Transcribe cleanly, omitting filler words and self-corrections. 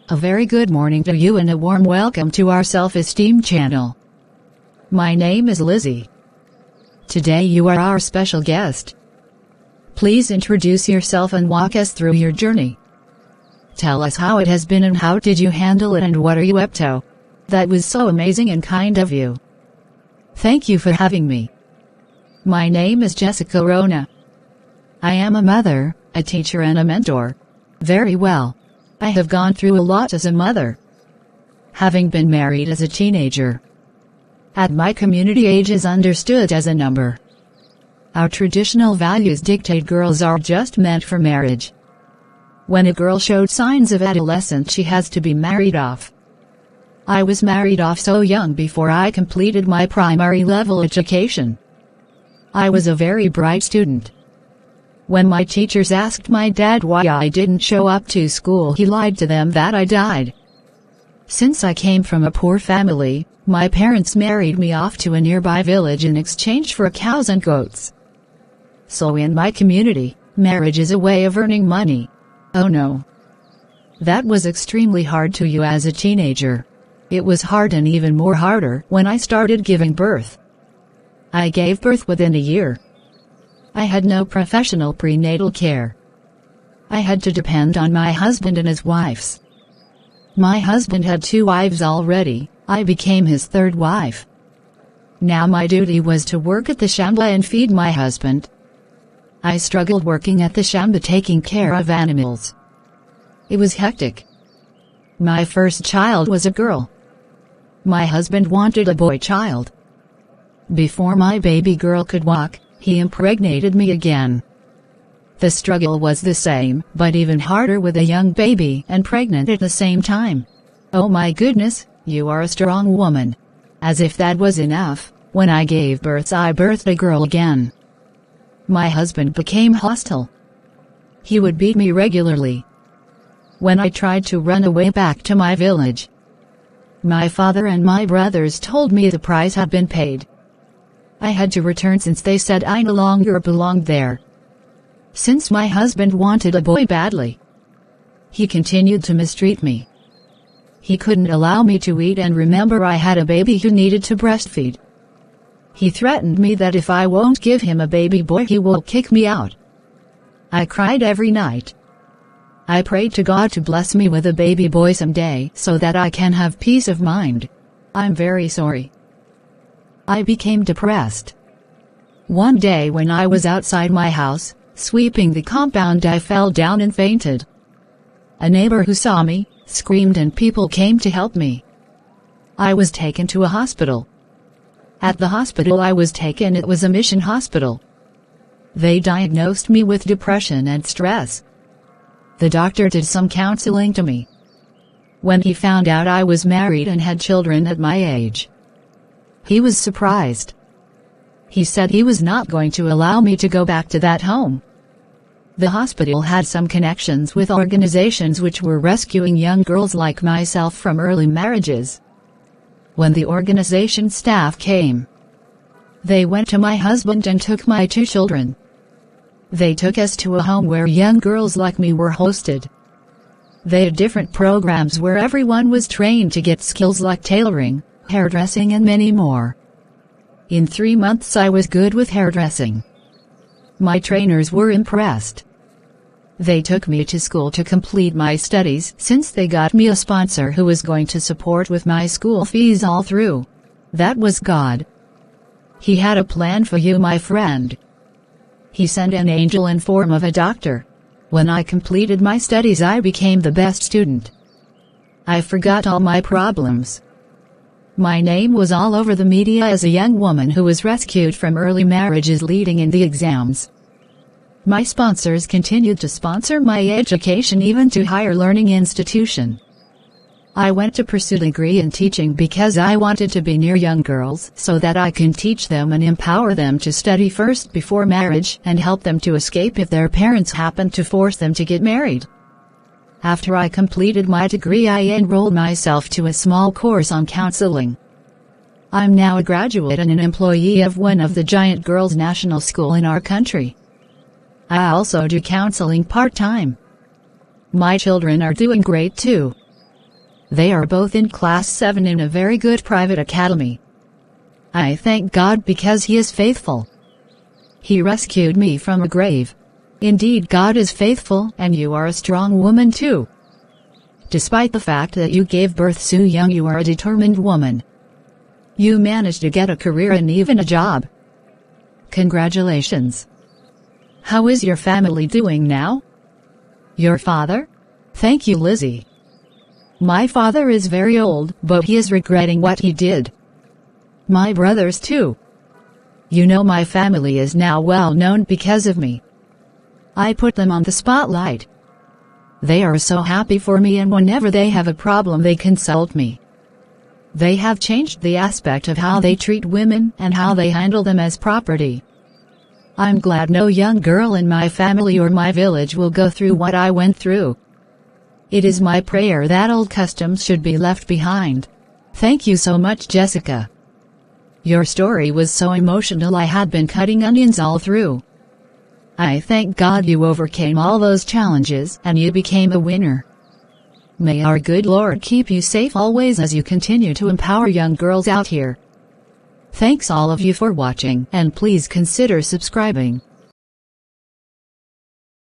A very good morning to you and a warm welcome to our Self-Esteem channel. My name is Lizzie. Today you are our special guest. Please introduce yourself and walk us through your journey. Tell us how it has been and how did you handle it and what are you up to. That was so amazing and kind of you. Thank you for having me. My name is Jessica Rona. I am a mother, a teacher and a mentor. Very well. I have gone through a lot as a mother. Having been married as a teenager. At my community, age is understood as a number. Our traditional values dictate girls are just meant for marriage. When a girl showed signs of adolescence, she has to be married off. I was married off so young before I completed my primary level education. I was a very bright student. When my teachers asked my dad why I didn't show up to school, he lied to them that I died. Since I came from a poor family, my parents married me off to a nearby village in exchange for cows and goats. So in my community, marriage is a way of earning money. Oh no. That was extremely hard to you as a teenager. It was hard and even more harder when I started giving birth. I gave birth within a year. I had no professional prenatal care. I had to depend on my husband and his wives. My husband had 2 wives already. I became his 3rd wife. Now my duty was to work at the shamba and feed my husband. I struggled working at the shamba taking care of animals. It was hectic. My first child was a girl. My husband wanted a boy child. Before my baby girl could walk, he impregnated me again. The struggle was the same, but even harder with a young baby and pregnant at the same time. Oh my goodness, you are a strong woman. As if that was enough, when I gave birth I birthed a girl again. My husband became hostile. He would beat me regularly. When I tried to run away back to my village, my father and my brothers told me the price had been paid. I had to return since they said I no longer belonged there. Since my husband wanted a boy badly, he continued to mistreat me. He couldn't allow me to eat, and remember I had a baby who needed to breastfeed. He threatened me that if I won't give him a baby boy he will kick me out. I cried every night. I prayed to God to bless me with a baby boy someday so that I can have peace of mind. I'm very sorry. I became depressed. One day when I was outside my house, sweeping the compound, I fell down and fainted. A neighbor who saw me, screamed and people came to help me. I was taken to a hospital. At the hospital I was taken, it was a mission hospital. They diagnosed me with depression and stress. The doctor did some counseling to me. When he found out I was married and had children at my age, he was surprised. He said he was not going to allow me to go back to that home. The hospital had some connections with organizations which were rescuing young girls like myself from early marriages. When the organization staff came, they went to my husband and took my 2 children. They took us to a home where young girls like me were hosted. They had different programs where everyone was trained to get skills like tailoring, hairdressing and many more. In 3 months I was good with hairdressing. My trainers were impressed. They took me to school to complete my studies since they got me a sponsor who was going to support with my school fees all through. That was God. He had a plan for you, my friend. He sent an angel in form of a doctor. When I completed my studies I became the best student. I forgot all my problems. My name was all over the media as a young woman who was rescued from early marriages leading in the exams. My sponsors continued to sponsor my education even to higher learning institution. I went to pursue a degree in teaching because I wanted to be near young girls so that I can teach them and empower them to study first before marriage and help them to escape if their parents happen to force them to get married. After I completed my degree I enrolled myself to a small course on counseling. I'm now a graduate and an employee of one of the giant girls' national school in our country. I also do counseling part-time. My children are doing great too. They are both in class 7 in a very good private academy. I thank God because He is faithful. He rescued me from a grave. Indeed, God is faithful, and you are a strong woman too. Despite the fact that you gave birth so young, you are a determined woman. You managed to get a career and even a job. Congratulations. How is your family doing now? Your father? Thank you, Lizzie. My father is very old, but he is regretting what he did. My brothers too. You know, my family is now well known because of me. I put them on the spotlight. They are so happy for me, and whenever they have a problem they consult me. They have changed the aspect of how they treat women and how they handle them as property. I'm glad no young girl in my family or my village will go through what I went through. It is my prayer that old customs should be left behind. Thank you so much, Jessica. Your story was so emotional, I had been cutting onions all through. I thank God you overcame all those challenges and you became a winner. May our good Lord keep you safe always as you continue to empower young girls out here. Thanks all of you for watching, and please consider subscribing.